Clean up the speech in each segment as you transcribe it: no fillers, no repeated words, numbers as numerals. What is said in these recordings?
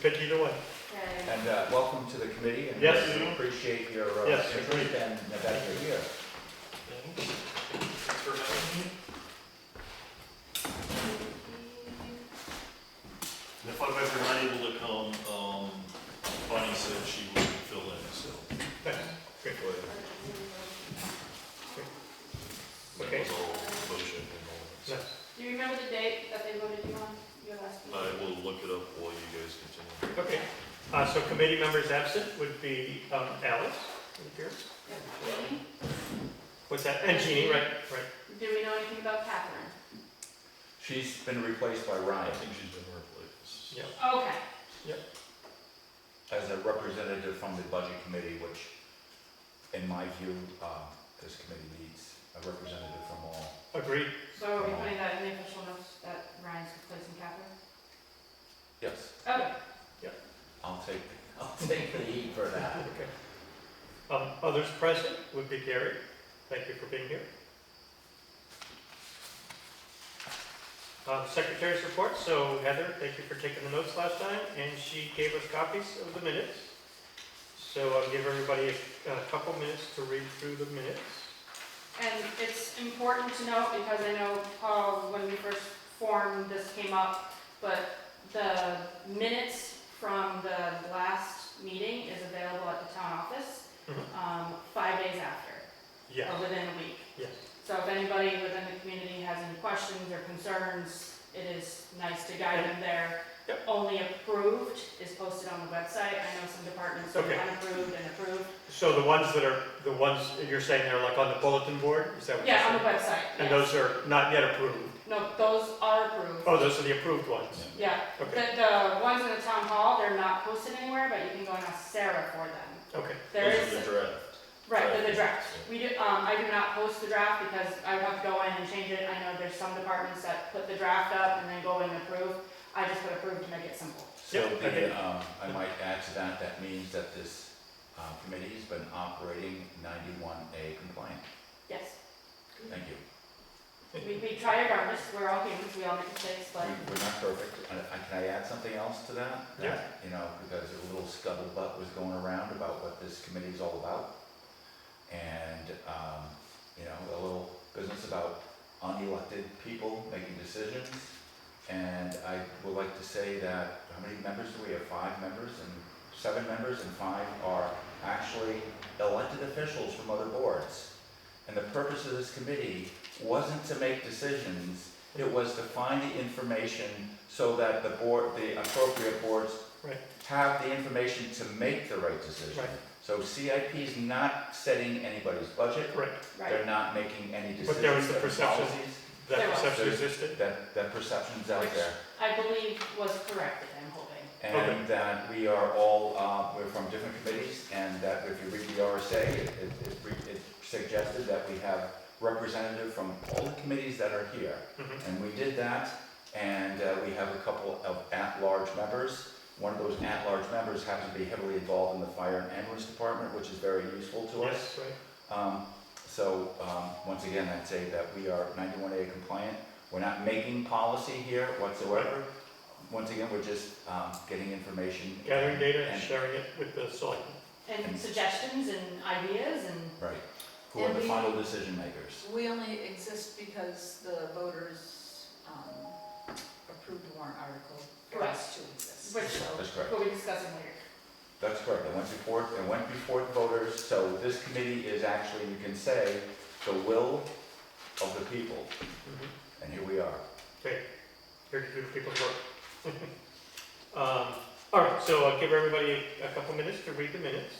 pick either one. Okay. And welcome to the committee, and Yes. we appreciate your Yes, interest agreed. and that you're here. Thanks for having me. And if I'm ever not able to come, Bonnie said she would fill in, so. Thanks. Great. That Okay. was all motion and all that. Nice. Do you remember the date that they voted you on your last meeting? I will look it up while you guys continue. Okay. So committee members absent would be Alice, it appears. Yeah. Jeannie? What's that? And Jeannie, right, right. Do we know anything about Catherine? She's been replaced by I Ryan think she's been replaced. Yeah. Okay. as a representative from the budget committee, which, in my view, this committee needs a representative from all. Agreed. So are we putting that in the official notes that Ryan's replacing Catherine? Yes, Okay. I'll take the heat for that. Okay. Others present would be Gary. Thank you for being here. Secretary's report. So Heather, thank you for taking the notes last time, and she gave us copies of the minutes. So I'll give everybody a couple minutes to read through the minutes. And it's important to note, because I know when we first formed, this came up, but the minutes from the last meeting is available at the town office 5 days after, Yes. or within a week. Yes. So if anybody within the community has any questions or concerns, it is nice to guide them there. Yep. Only approved is posted on the website. I know some departments do Okay. unapproved and approved. So the ones you're saying they're like on the bulletin board? Is that what Yeah, on you're the saying? website, And yes. those are not yet approved? No, those are approved. Oh, those are the approved ones? Yeah, Okay. the ones in the town hall, they're not posted anywhere, but you can go and ask Sarah for them. Okay. There Those are is, the draft. right, they're the draft. Yeah. We do, I do not post the draft because I would have to go in and change it. I know there's some departments that put the draft up and then go in and approve. I just put approve to make it simple. So Yep, okay. I might add to that, that means that this committee has been operating 91A compliant. Yes, Thank you. we try our darndest. We're all humans, we all make mistakes, but We're not perfect. Can I add something else to that? Yeah. You know, because a little scuttlebutt was going around about what this committee is all about. And, you know, a little business about unelected people making decisions. And I would like to say that, how many members do we have? 5 members and 7 members, and 5 are actually elected officials from other boards. And the purpose of this committee wasn't to make decisions, it was to find the information so that the appropriate boards Right. have the information to make the right decision. Right. So CIP is not setting anybody's budget, Right. right. they're not making any decisions. But there was the or perception. policies. That There was. perception existed? That perception's out Which there. I believe was corrected, I'm hoping. And that we are all, we're from different committees, and that if you read the RSA, it suggested that we have representative from all the committees that are here. Mhm. And we did that, and we have a couple of at-large members. One of those at-large members happens to be heavily involved in the fire and ambulance department, which is very useful to us. Yes, right. So, once again, I'd say that we are 91A compliant. We're not making policy here whatsoever. Once again, we're just getting information. Gathering data and And- sharing it with the select. And suggestions and ideas and, Right, who are And the we- final decision makers. We only exist because the voters approved the warrant article for us to exist. which That's correct. we'll be discussing later. That's correct. It went before the voters, so this committee is actually, you can say, the will of the people. Mhm. And here we are. Okay, here to do the people's work. All right, so I'll give everybody a couple minutes to read the minutes.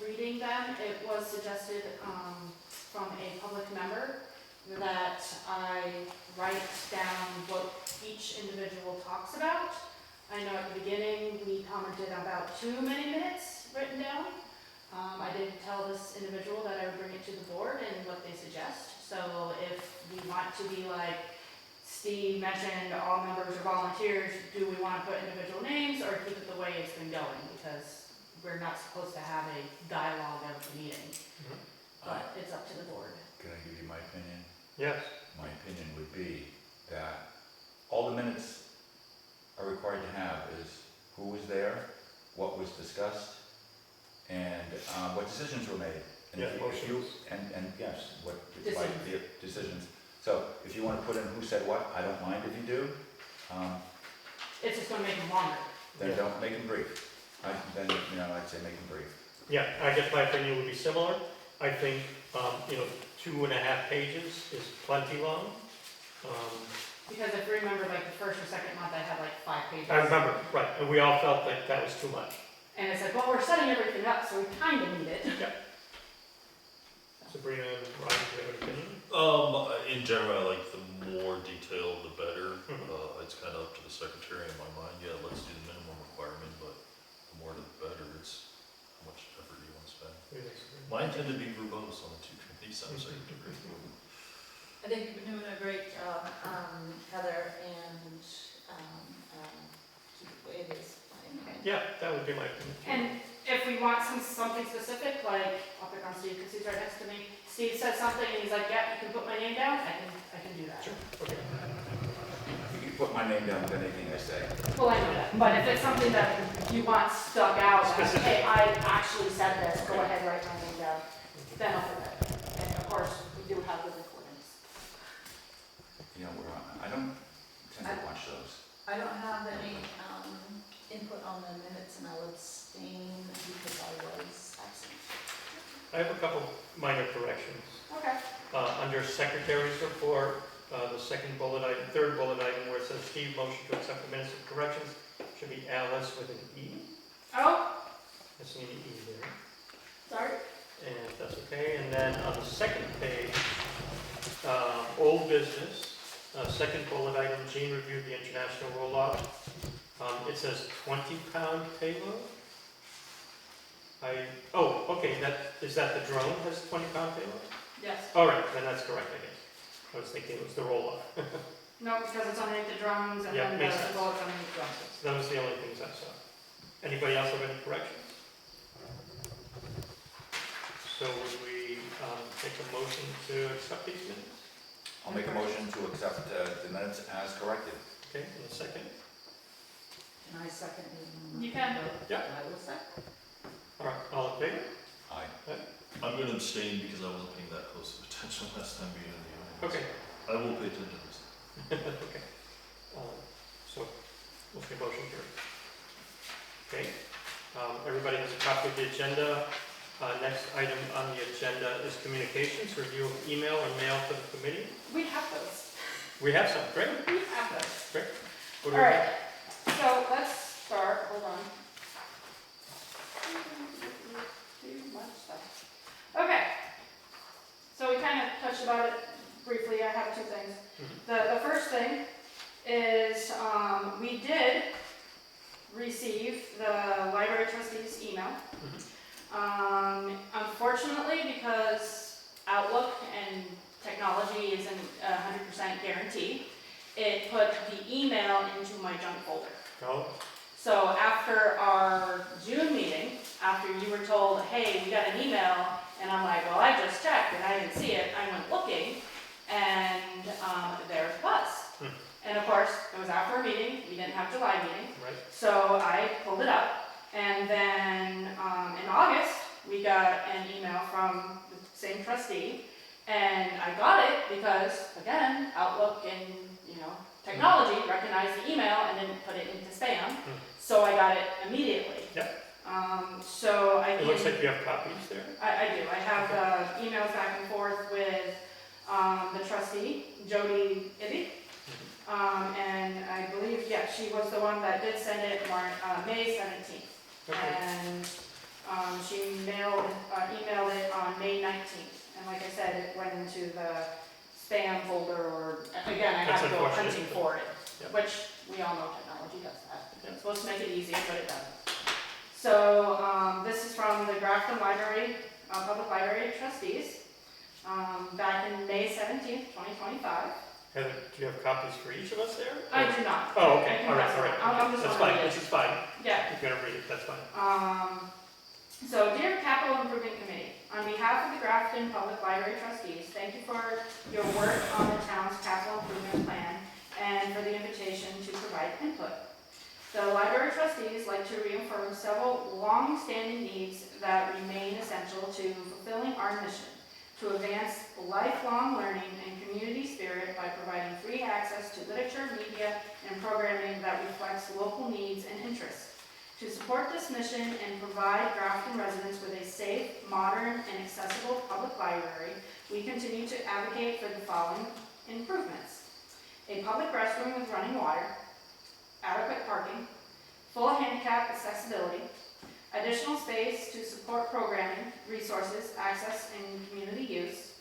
reading them, it was suggested, from a public member that I write down what each individual talks about. I know at the beginning, we commented about too many minutes written down. I did tell this individual that I would bring it to the board and what they suggest. So if we want to be like Steve mentioned, all members are volunteers, do we want to put individual names or keep it the way it's been going? Because we're not supposed to have a dialogue of the meeting, but it's up to the board. Can I give you my opinion? Yes. My opinion would be that all the minutes are required to have is who was there, what was discussed, and what decisions were made. And Yeah, if you, motions. and yes, what, Decisions. the decisions. So if you want to put in who said what, I don't mind if you do. It's just gonna make them longer. Then Yeah. don't make them brief. Then, you know, I'd say make them brief. Yeah, I guess my opinion would be similar. I think, 2.5 pages is plenty long. Because if you remember, like the first or second month, I had like 5 pages. I remember, right, and we all felt like that was too much. And it's like, well, we're setting everything up, so we kind of need it. Sabrina and Ryan, do you have an opinion? In general, I like the more detailed, the better. Mhm. It's kind of up to the secretary in my mind. Yeah, let's do the minimum requirement, but the more the better. It's how much effort do you want to spend? What do you think, Sabrina? Mine tend to be verbose on the two committees, I'm secretary. I think you've been doing a great job, Heather, and keep it the way it is. Yeah, that would be my opinion. And if we want something specific, like, I'll pick on Steve because he's right next to me. Steve says something and he's like, yeah, you can put my name down, I can do that. Sure, okay. You can put my name down with anything I say. Well, I know that, but if it's something that you want stuck out, that, Specific. hey, I actually said this, go ahead, write my name down, then I'll do that. And of course, we do have the recordings. You know, I don't tend to watch those. I don't have any input on the minutes, and I'll abstain because I was absent. I have a couple minor corrections. Okay. Under secretary's report, the second bullet item, third bullet item where it says Steve motion to accept the minutes of corrections, should be Alice with an E. Oh, I see an E there. sorry. And if that's okay, and then on the second page, old business, second bullet item, Jean reviewed the international rollout. It says 20-pound payload. Okay, is that the drone has 20-pound payload? Yes. All right, then that's correct, I guess. I was thinking it was the roll-off. No, because it's underneath the drones and Yeah, then makes the sense. bullets underneath the drones. That was the only things I saw. Anybody else have any corrections? So would we take a motion to accept these minutes? I'll make a motion to accept the minutes as corrected. Okay, in a second. And I second. You can. Yeah. I will second. All right, all in favor? Aye. I'm going to abstain because I wasn't paying that close of attention last time being in the audience. Okay. I will pay attention this time. Okay. So, we'll see a motion here. Okay. Everybody has a copy of the agenda. Next item on the agenda is communications, review of email and mail to the committee. We have those. We have some, great. We have those. What All do we right. have? So let's start, hold on. Too much stuff. Okay. So we kind of touched about it briefly. I have 2 things. The first thing is we did receive the library trustees email. Unfortunately, because Outlook and technology isn't 100% guaranteed, it put the email into my junk folder. No? So after our June meeting, after you were told, hey, we got an email, and I'm like, well, I just checked and I didn't see it, I went looking, and there it was. And of course, it was after a meeting, we didn't have July meeting, Right? so I pulled it up, and then in August, we got an email from the same trustee, and I got it because, again, Outlook and, technology recognized the email and didn't put it into spam, so I got it immediately. Yep. So I It looks like you have copies there. I do. I have emails back and forth with the trustee, Jody Ibby. And I believe, she was the one that did send it May 17th. Okay. And She emailed it on May 19th, and like I said, it went into the spam folder, or, again, I had to That's go unfortunate. hunting for it, Yep. which we all know technology does that. Yep. It's supposed to make it easier, but it doesn't. So, this is from the Grafton Library, Public Library Trustees, back in May 17th, 2025. Heather, do you have copies for each of us there? I do not. Oh, I okay, can all right, pass it all right. on. I'm just That's gonna fine, read it. this is fine. Yeah. If you're gonna read it, that's fine. So, dear Capital Improvement Committee, on behalf of the Grafton Public Library Trustees, thank you for your work on the town's capital improvement plan and for the invitation to provide input. The library trustees like to reaffirm several long-standing needs that remain essential to fulfilling our mission to advance lifelong learning and community spirit by providing free access to literature, media, and programming that reflects local needs and interests. To support this mission and provide Grafton residents with a safe, modern, and accessible public library, we continue to advocate for the following improvements: a public restroom with running water, adequate parking, full handicap accessibility, additional space to support programming, resources, access, and community use.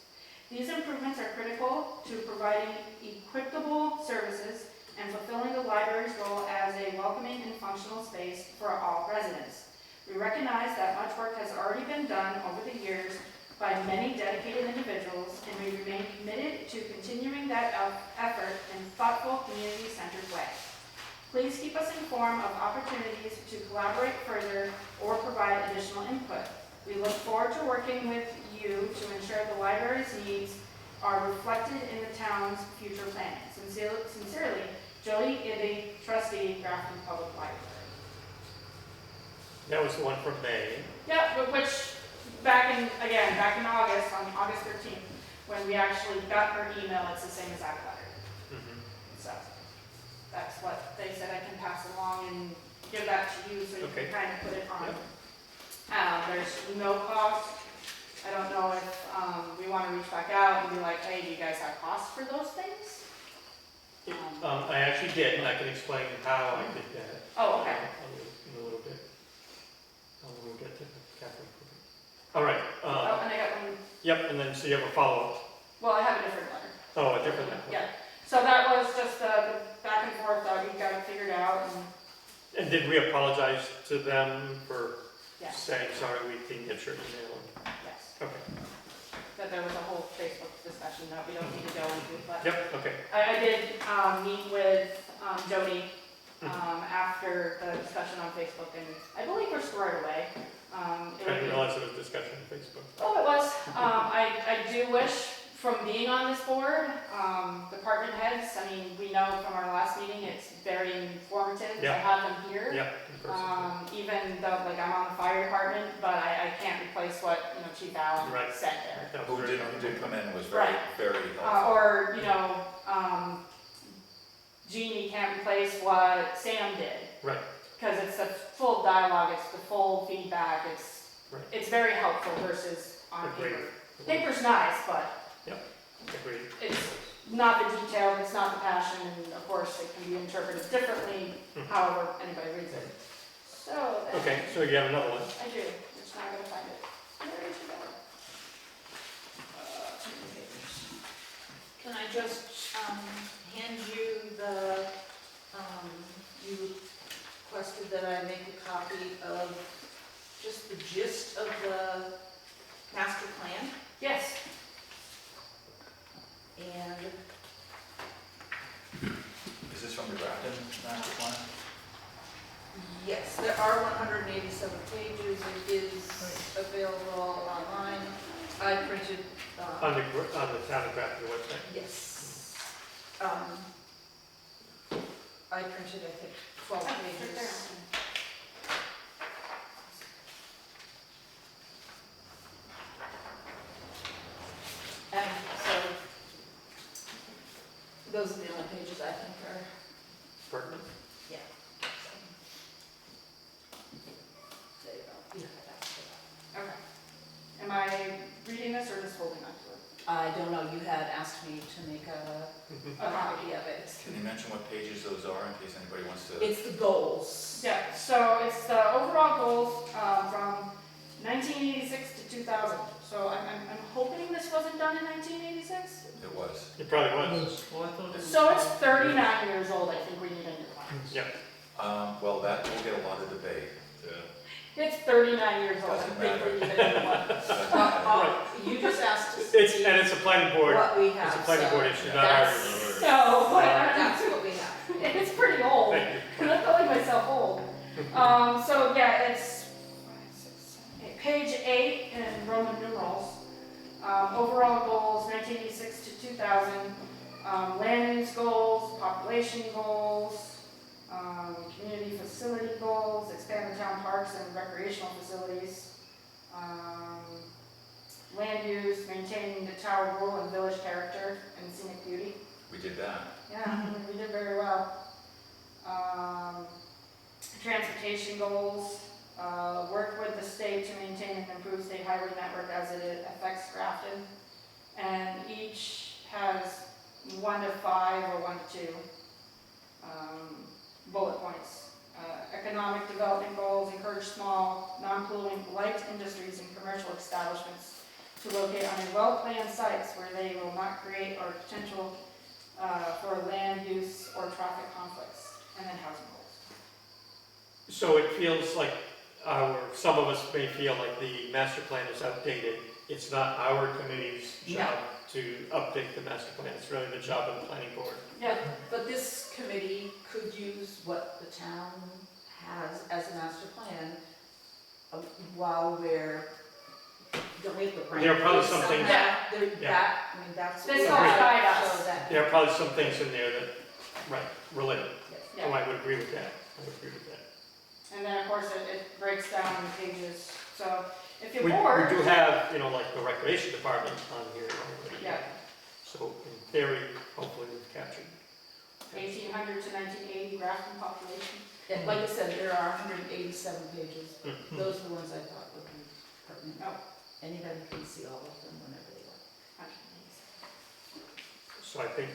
These improvements are critical to providing equitable services and fulfilling the library's role as a welcoming and functional space for all residents. We recognize that much work has already been done over the years by many dedicated individuals, and we remain committed to continuing that effort in a thoughtful, community-centered way. Please keep us informed of opportunities to collaborate further or provide additional input. We look forward to working with you to ensure the library's needs are reflected in the town's future planning. Sincerely, Jody Ibby, trustee, Grafton Public Library. That was the one from May. Yeah, but which, back in August, on August 13th, when we actually got her email, it's the same exact letter. Mhm. So, that's what they said. I can pass along and give that to you so you Okay. can kind of put it on. Yep. There's no cost. I don't know if, we want to reach back out and be like, hey, do you guys have costs for those things? I actually did, and I can explain how I did that. Oh, okay. In a little bit. When we get to capital improvement. All right, Oh, and I got one, yep, and then, so you have a follow-up. well, I have a different letter. Oh, a different one. Yeah, so that was just the back and forth that we got it figured out, and And did we apologize to them for yes, saying, sorry, we didn't get your email? yes. Okay, That there was a whole Facebook discussion that we don't need to go into, but yep, okay. I did meet with Jody Mhm. after the discussion on Facebook, and I believe we're squared away. It I would didn't be- realize there was discussion on Facebook. Oh, it was. I do wish, from being on this board, department heads, I mean, we know from our last meeting, it's very informative to Yeah. have them here. Yep, in person. Even though, like, I'm on the fire department, but I can't replace what, Chief Allen Right. said there. That was Who very did come in and was very, Right. very helpful. Or, Jeannie can't replace what Sam did. Right. Because it's the full dialogue, it's the full feedback, Right. it's very helpful versus on Agreed. paper. Paper's nice, but Agreed. it's not the detail, it's not the passion, and of course, it can be interpreted differently, Mhm. however anybody reads it. So, then- Okay, so you have another one. I do, just not gonna find it. Where is it at? Too many papers. Can I just, hand you the, you requested that I make a copy of just the gist of the master plan, Yes, and Is this from the Grafton master plan? yes, there are 187 pages, it is available online. I printed, On the town of Grafton website. yes. I printed, I think, 12 oh, it's right pages. there. And so, those are the only pages I think are, Pertinent. yeah. There you go. You have that for that. Okay. Am I reading this or just holding on to it? I don't know, you had asked me to make a Mhm. copy of it. Can you mention what pages those are in case anybody wants to? It's the goals. Yeah, so it's the overall goals from 1986 to 2000. So I'm hoping this wasn't done in 1986. It was. It probably was. Well, I thought it was. So it's 39 years old, I think we need a new one. Yeah. Well, that will get a lot of debate. Yeah. It's 39 years old, I Doesn't think we matter. need a new one. Doesn't Well, matter. you just asked to It's, see and it's a planning board, what we have, it's a planning so board issue, not that's- ours. No, but that's what we have. it's pretty old. Thank you. I'm calling myself old. So yeah, it's page 8 in Roman numerals. Overall goals, 1986 to 2000. Land use goals, population goals, community facility goals, expand the town parks and recreational facilities. Land use, maintaining the tower rule and village character and scenic beauty. We did that. Yeah, we did very well. Transportation goals, work with the state to maintain and improve state highway network as it affects Grafton. And each has 1 to 5 or 1 to 2 bullet points. Economic development goals, encourage small, non-polluting light industries and commercial establishments to locate on well-planned sites where they will not create or potential for land use or traffic conflicts, and then housing goals. So it feels like some of us may feel like the master plan is outdated. It's not our committee's job to update the master plan, it's really the job of the planning board. Yeah, But this committee could use what the town has as a master plan while we're, don't wait for. There are probably some things- Yeah. That's. This what all we have, guide us. so that- There are probably some things in there that, right, relate. yeah. Oh, I would agree with that, I would agree with that. And then, of course, it breaks down in pages, so if you're We bored. do have, like the recreation department on here already. Yeah, So in theory, hopefully we've captured. 1800 to 1980 Grafton population. Yeah, like I said, there are 187 pages. Mhm. Those are the ones I thought would be pertinent. Oh. Anybody can see all of them whenever they want. So I think,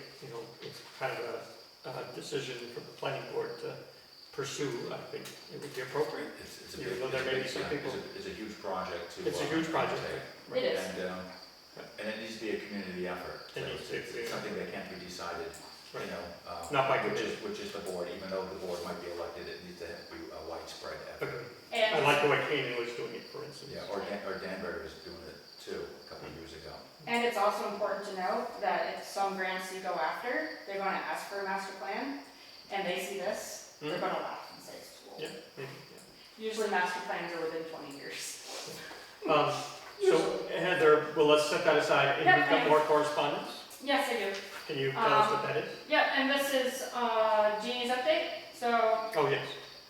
it's kind of a decision for the planning board to pursue. I think it would be appropriate. It's a Even big, though there may be it's some a- people- it's a huge project to. It's a huge project. undertake. It is. And it needs to be a community effort. It So needs to it's be. something that can't be decided, Right. not Not by which is the board, even though the board might be elected, it needs to be a widespread effort. Okay. I And, like the way Canaan was doing it, for instance. Yeah, or Danbury was doing it too, a couple of years ago. and it's also important to note that if some grants you go after, they're gonna ask for a master plan, and they see this, they're Mhm. gonna laugh and say it's too old. Yeah, maybe, Usually master plans are within 20 years. yeah. So Heather, well, let's set that aside, and Yeah, we've got thanks. more correspondence. Yes, I do. Can you tell us what that is? Yeah, and this is Jeannie's update. So Oh, yes.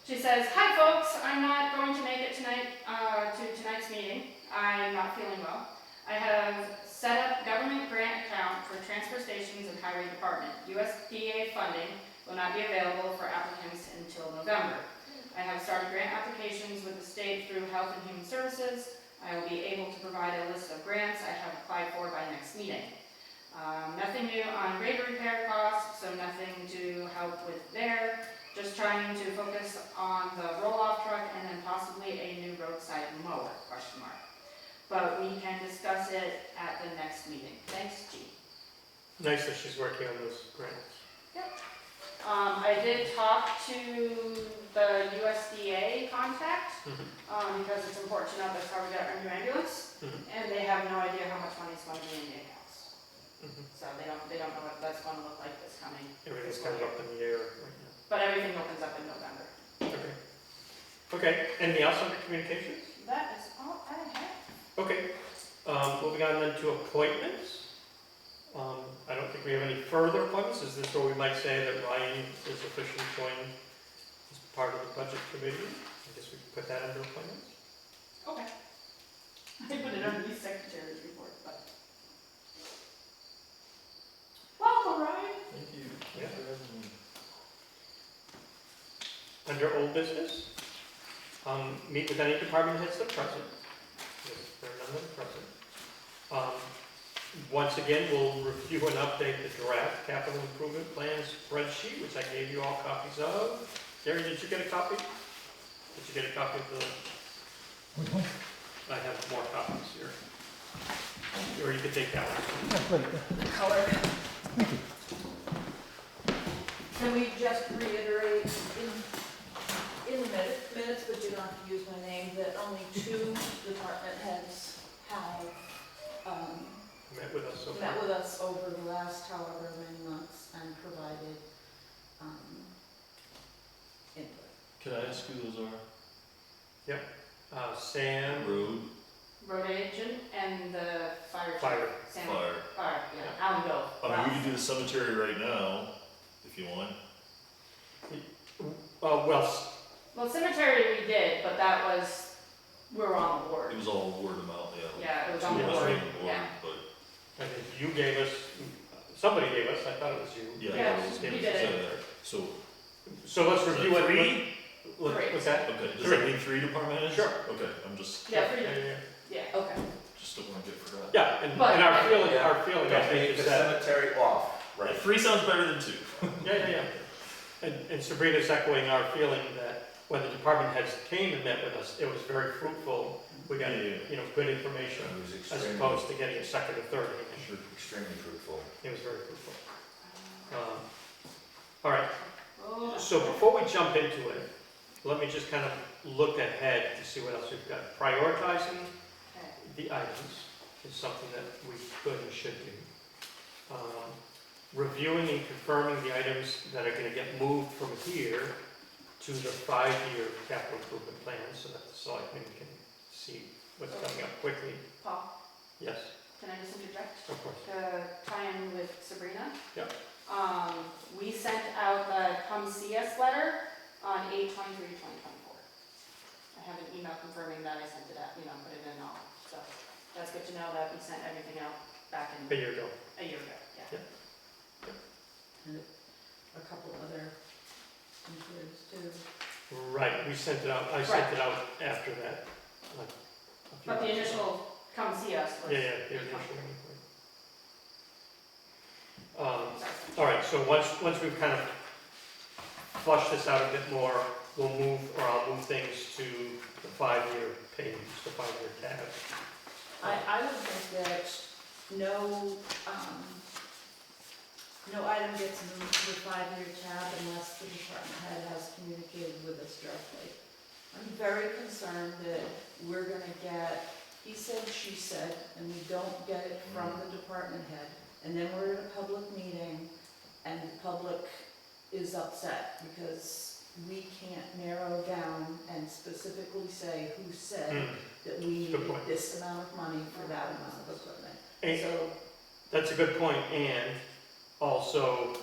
she says, "Hi folks, I'm not going to make it tonight to tonight's meeting. I'm not feeling well. I have set up government grant account for transfer stations and highway department. USDA funding will not be available for applicants until November. I have started grant applications with the state through Health and Human Services. I will be able to provide a list of grants I have applied for by next meeting. Nothing new on grader repair costs, so nothing to help with there. Just trying to focus on the roll-off truck and then possibly a new roadside mower, question mark. But we can discuss it at the next meeting. Thanks, G." Nice that she's working on those grants. I did talk to the USDA contact, Mhm. because it's important to know that's how we got our new ambulance. Mhm. And they have no idea how much money's going to be in the accounts. Mhm. So they don't know what that's gonna look like this coming. Everything's kind of up in the air right But everything opens up in November. now. Okay. Okay, anything else under communications? That is all I have. Okay, moving on then to appointments. I don't think we have any further appointments. Is this where we might say that Ryan is officially joined as part of the budget committee? I guess we can put that under appointments. Okay. I put it under the secretary's report, but. Welcome, Ryan. Thank you. Yeah. Thanks for having me. Under old business, meet with any department heads that are present. There are none that are present. Once again, we'll review and update the draft capital improvement plan spreadsheet, which I gave you all copies of. Gary, did you get a copy? Did you get a copy of the? I have more copies here. Or you could take that one. Color. Can we just reiterate in the minutes, but you don't have to use my name, that only 2 department heads have, Met with us so far. met with us over the last however many months and provided, input. Can I ask who those are? Sam, Road, Road agent and the fire chief. Fire. Sam. fire. Fire, yeah, Alan Gove. I mean, we can do the cemetery right now, if you want. well, Well, cemetery we did, but that was, we were on the board. It was all word of mouth, yeah. Yeah, it was on on the the board, board, the yeah. But, I think you gave us, somebody gave us, I thought it was you. yeah. Yeah, it was- we gave did us- it. So, So let's is that review it. 3? What's that? Okay, does Three. that mean 3 department heads? Sure. Okay, I'm just, Yeah, Yeah, pretty, yeah, yeah, okay. just don't wanna get forgot. yeah, and But- our feeling, Yeah. I Don't think, make is the that, cemetery off. Right, 3 sounds better than 2. yeah. And Sabrina's echoing our feeling that when the department heads came and met with us, it was very fruitful. We got, Yeah. good information, It was as extremely, opposed to getting a second or third meeting. Sure. extremely fruitful. It was very fruitful. All right, Oh, so before we jump into it, let me just kind of look ahead to see what else we've got. Prioritizing okay. the items is something that we could and should do. Reviewing and confirming the items that are gonna get moved from here to the 5-year capital improvement plan, so that the selectmen can see what's coming up quickly. Paul, Yes, can I just interject? of course. To tie in with Sabrina? Yep. We sent out the come see us letter on 8/23/2024. I have an email confirming that I sent it out, put it in all, so that's good to know that we sent everything out back A in year ago. a year ago, yeah. And a couple other inquiries too. Right, we sent it out, I sent it out after that. like, a few But the months ago. initial come see us was. Yeah, the initial inquiry. Sorry. All right, so once we've kind of flushed this out a bit more, I'll move things to the 5-year page, the 5-year tab. I would think that no item gets moved to the 5-year tab unless the department head has communicated with us directly. I'm very concerned that we're gonna get, he said, she said, and we don't get it from the department head. And then we're at a public meeting and the public is upset because we can't narrow down and specifically say who said Hmm, that we Good needed point. this amount of money for that amount of equipment. And So, that's a good point, and also,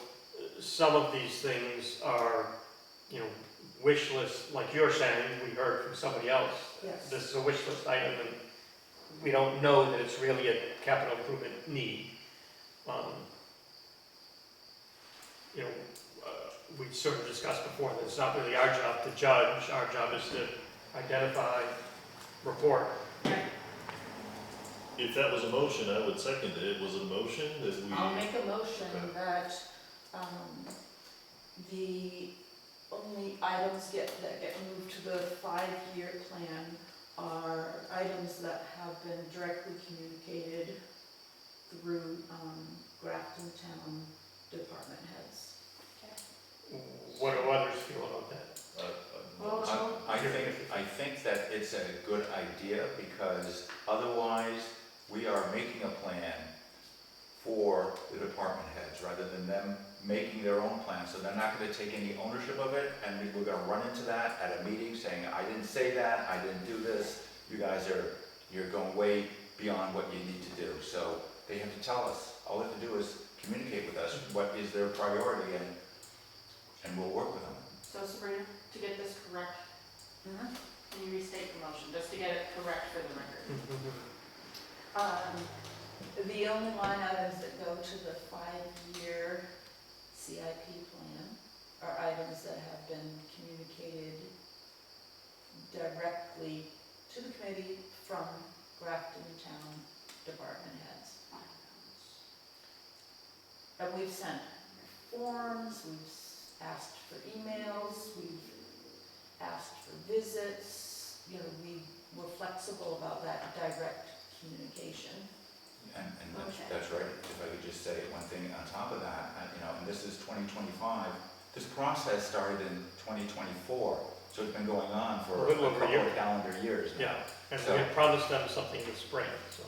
some of these things are, wish list, like you're saying, we heard from somebody else. yes. This is a wish list item, and we don't know that it's really a capital improvement need. We sort of discussed before that it's not really our job to judge, our job is to identify, report. If that was a motion, I would second it. Was it a motion that we? I'll make a motion Okay. that, the only items that get moved to the 5-year plan are items that have been directly communicated through, Grafton Town department heads. What do others feel about that? Well, I think that it's a good idea because otherwise we are making a plan for the department heads rather than them making their own plan. So they're not gonna take any ownership of it and we're gonna run into that at a meeting saying, I didn't say that, I didn't do this. You guys you're going way beyond what you need to do. So they have to tell us. All they have to do is communicate with us what is their priority and we'll work with them. So Sabrina, to get this correct, Mm-hmm. can you restate the motion, just to get it correct for the record? The only line items that go to the 5-year CIP plan are items that have been communicated directly to the committee from Grafton Town department heads. And we've sent forms, we've asked for emails, we've asked for visits, we we're flexible about that direct communication. And Okay. that's right, if I could just say one thing on top of that, and this is 2025, this process started in 2024, so it's been going on for A a little over a couple year. of calendar years now. Yeah, and So- we had promised them something this spring, so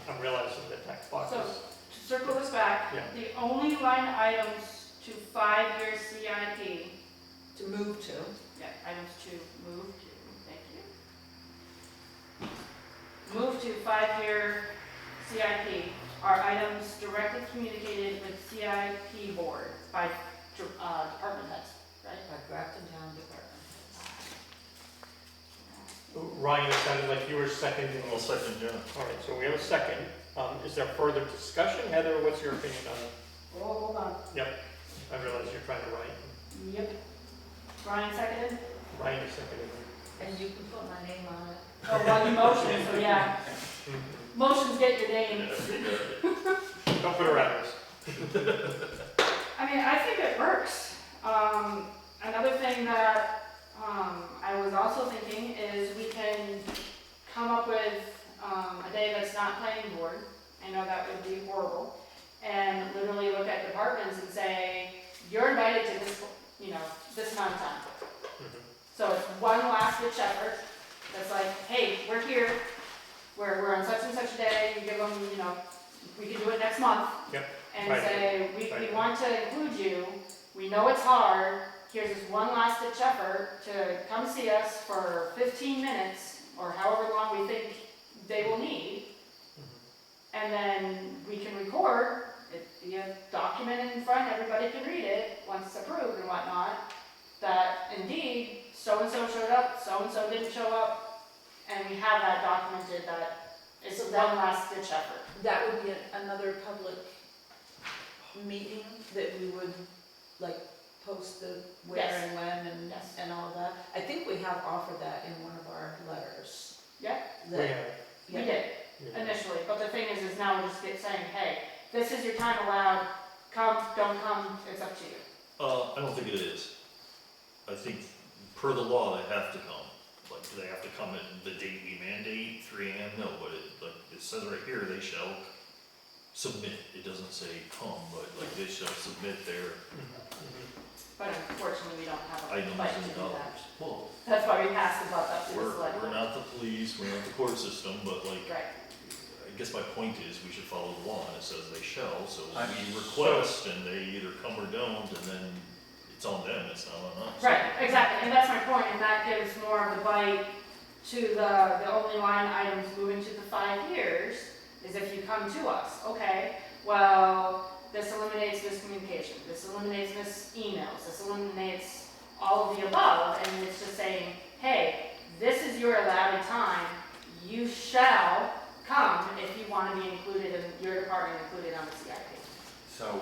I'm realizing that that clock So, is, to circle this back, Yeah. the only line items to 5-year CIP, To move to. items to move to, thank you. Move to 5-year CIP are items directly communicated with CIP board by department heads, right? By Grafton Town Department. Ryan, it sounded like you were seconding. I'll second, yeah. All right, so we have a second. Is there further discussion? Heather, what's your opinion on it? Oh, hold on. I realize you're trying to write. Yep. Brian seconded? Ryan is seconding. And you can put my name on it. Oh, well, you motioned, so yeah. Mhm. Motions get your name. Don't put her address. I mean, I think it works. Another thing that, I was also thinking is we can come up with, a day that's not planning board. I know that would be horrible. And literally look at departments and say, you're invited to this, this amount of time. Mhm. So it's one last ditch effort. That's like, hey, we're here. We're on such and such a day. You give them, we can do it next month. Yep. And Right. say, we Right. want to include you. We know it's hard. Here's this one last ditch effort to come see us for 15 minutes or however long we think they will need. Mhm. And then we can record, it be a document in front, everybody can read it, once it's approved and whatnot, that indeed, so-and-so showed up, so-and-so didn't show up, and we have that documented, that it's So one last ditch effort. That would be another public meeting that we would, like, post the where Yes. and when and, Yes. and all of that. I think we have offered that in one of our letters. Yeah. We That- have. We yeah. did, initially, but the thing is now we're just saying, hey, this is your time allowed, come, don't come, it's up to you. I don't think it is. I think per the law, they have to come. Like, do they have to come at the date we mandate, 3 AM? No, but it says right here, they shall submit. It doesn't say come, but like they shall submit their But unfortunately, we don't have a items budget to and do that. dollars. Well, That's why we passed the buck up to the we're select. board. not the police, we're not the court system, but like, Right, I guess my point is, we should follow the law, and it says they shall, so I we mean, request, and they either come or don't, and then it's on them, it's not on us. right, exactly, and that's my point, and that gives more of the bite to the only line items moving to the 5 years, is if you come to us, okay, well, this eliminates miscommunication, this eliminates emails, this eliminates all of the above, and it's just saying, hey, this is your allowed time, you shall come if you want to be included in, your department included on the CIP. So,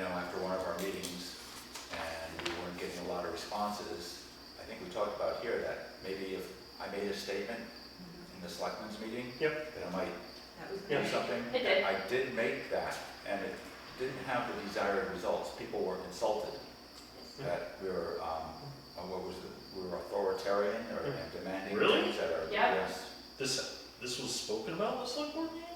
after one of our meetings, and we weren't getting a lot of responses, I think we talked about here that maybe if I made a statement in the selectmen's meeting, Yep. that I might That was do Yeah. great. something. It did. I did make that, and it didn't have the desired results. People were insulted that we were, we were authoritarian or demanding Really? things that are, Yeah. yes. This was spoken about in the select board meeting?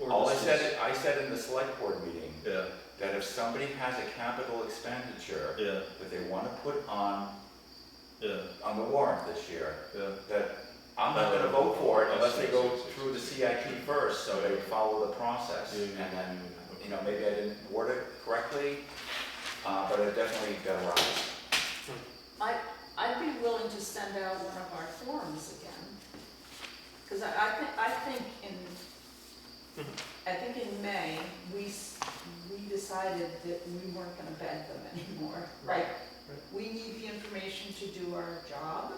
Or All I this said, was- I said in the select board meeting, Yeah, that if somebody has a capital expenditure yeah, that they want to put on yeah, the warrant this year, yeah. that I'm not gonna vote for it unless they go through the CIP first, so they follow the process. Yeah, And yeah, then, yeah. maybe I didn't word it correctly, but it definitely got aroused. I'd be willing to send out one of our forms again. Because I think in May, we decided that we weren't gonna beg them anymore. Right. We need the information to do our job,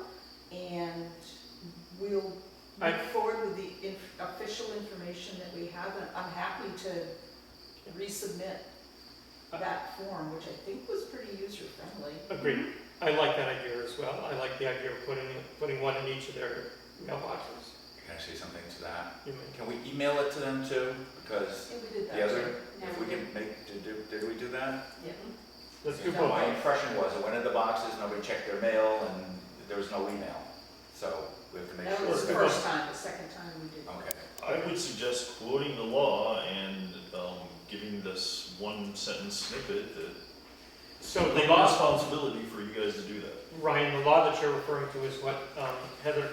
and we'll I- move forward with the official information that we have, and I'm happy to resubmit that form, which I think was pretty user-friendly. Agreed. I like that idea as well. I like the idea of putting one in each of their mailboxes. Can I say something to that? You may. Can we email it to them too? Because Yeah, we did that. the other, Yeah, if we we can make, did we do that? Yeah. Let's do My both. impression was it went in the boxes, nobody checked their mail, and there was no email. So We have to make That sure. was the Sure. first time, the second time we did. Okay. I would suggest quoting the law and, giving this one sentence snippet that So the take law, responsibility for you guys to do that. Ryan, the law that you're referring to is what Heather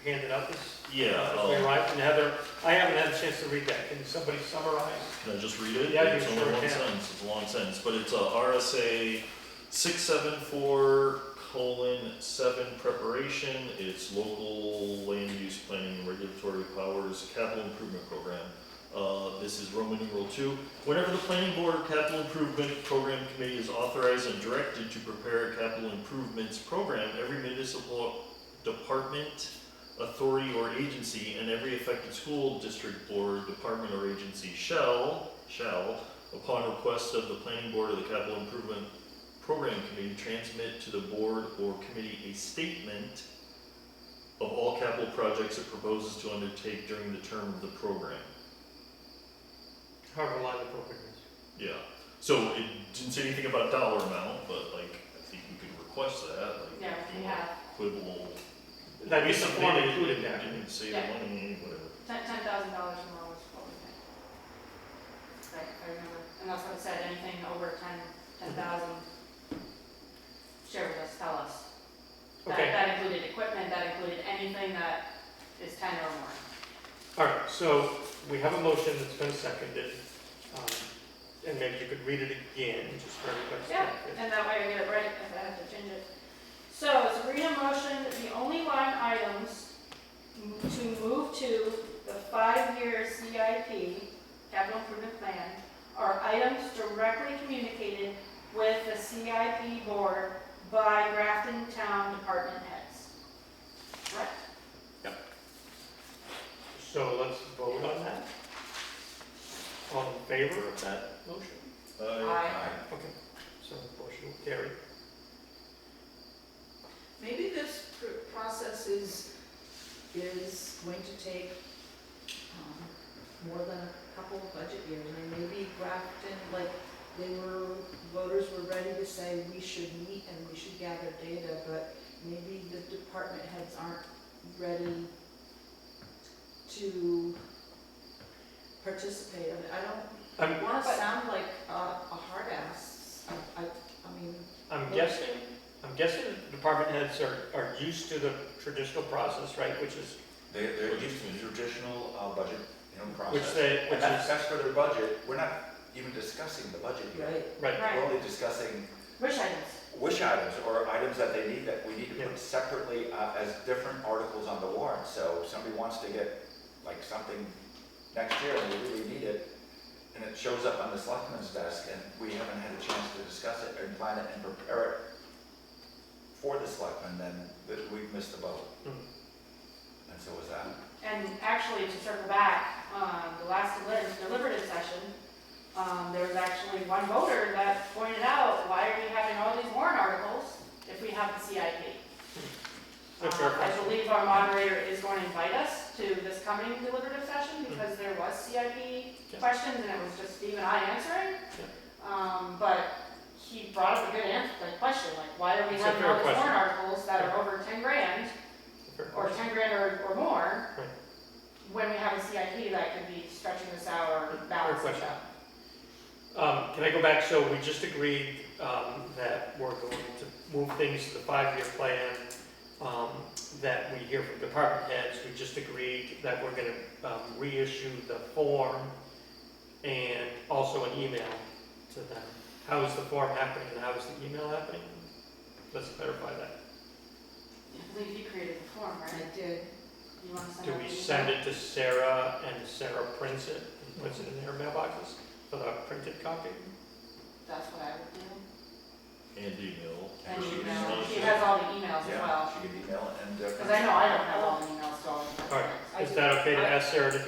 handed out this? Yeah, As we arrived, and Heather, I haven't had a chance to read that. Can somebody summarize? can I just read it? Yeah, you It's only sure one can. sentence, it's a long sentence, but it's RSA 674:7 preparation. It's local land use planning and regulatory powers capital improvement program. This is Roman numeral 2. Whenever the planning board or capital improvement program committee is authorized and directed to prepare a capital improvements program, every municipal department, authority, or agency, and every affected school district board, department, or agency shall, upon request of the planning board or the capital improvement program committee, transmit to the board or committee a statement of all capital projects it proposes to undertake during the term of the program. However long the program is. Yeah, so it didn't say anything about dollar amount, but like, I think we could request that, like. Yeah, if you we want have Quibble. That is the form Maybe it included there. Didn't say the Yeah. money, whatever. $10,000 more was what we paid. Right, I remember, and that's what it said, anything over 10,000, share with us, tell us. Okay. That included equipment, that included anything that is 10 or more. All right, so we have a motion that's been seconded. And maybe you could read it again, just for everybody's Yeah, benefit. and that way I get it right if I have to change it. So, to read a motion, the only line items to move to the 5-year CIP, capital improvement plan, are items directly communicated with the CIP board by Grafton Town department heads. Correct? So let's vote on that. All in favor of that motion? Aye. Okay, so the motion will carry. Maybe this process is going to take more than a couple of budget years. I mean, maybe Grafton, like, voters were ready to say we should meet and we should gather data, but maybe the department heads aren't ready to participate. I don't want to sound like a hard ass. I mean, I'm guessing the department heads are used to the traditional process, right, which is, They're used to the traditional budget, process. which And that's, is, that's for their budget. We're not even discussing the budget here. right. right, We're Right, only discussing wish items. wish items or items that they need that we need to Yeah. put separately as different articles on the warrant. So if somebody wants to get like something next year and we really need it, and it shows up on the selectman's desk and we haven't had a chance to discuss it and plan it and prepare it for the selectmen, then we've missed the boat. Mhm. And so was that. And actually, to circle back, the last deliberative session, there was actually one voter that pointed out, why are we having all these warrant articles if we have the CIP? a fair I question. believe our moderator is going to invite us to this coming deliberative session because there was CIP Yeah. questions and it was just Steve and I answering. But he brought up a good question, like, why are we It's a having fair all these question. warrant articles that are over 10 grand A fair or question. 10 grand or more, Right. when we have a CIP that could be stretching this out or balancing it question. out. Can I go back? So we just agreed that we're going to move things to the 5-year plan, that we hear from department heads. We just agreed that we're going to reissue the form and also an email to them. How is the form happening and how is the email happening? Let's clarify that. I believe you created the form, I right? did. You want to send Do out we the email? send it to Sarah and Sarah prints it and puts it in their mailboxes for the printed copy? That's what I would do. And email. And she can email. email She it. has all the emails as Yeah, well. she can email it and. Because I know I don't have all the emails to all the All right, I is do. that okay to ask Sarah to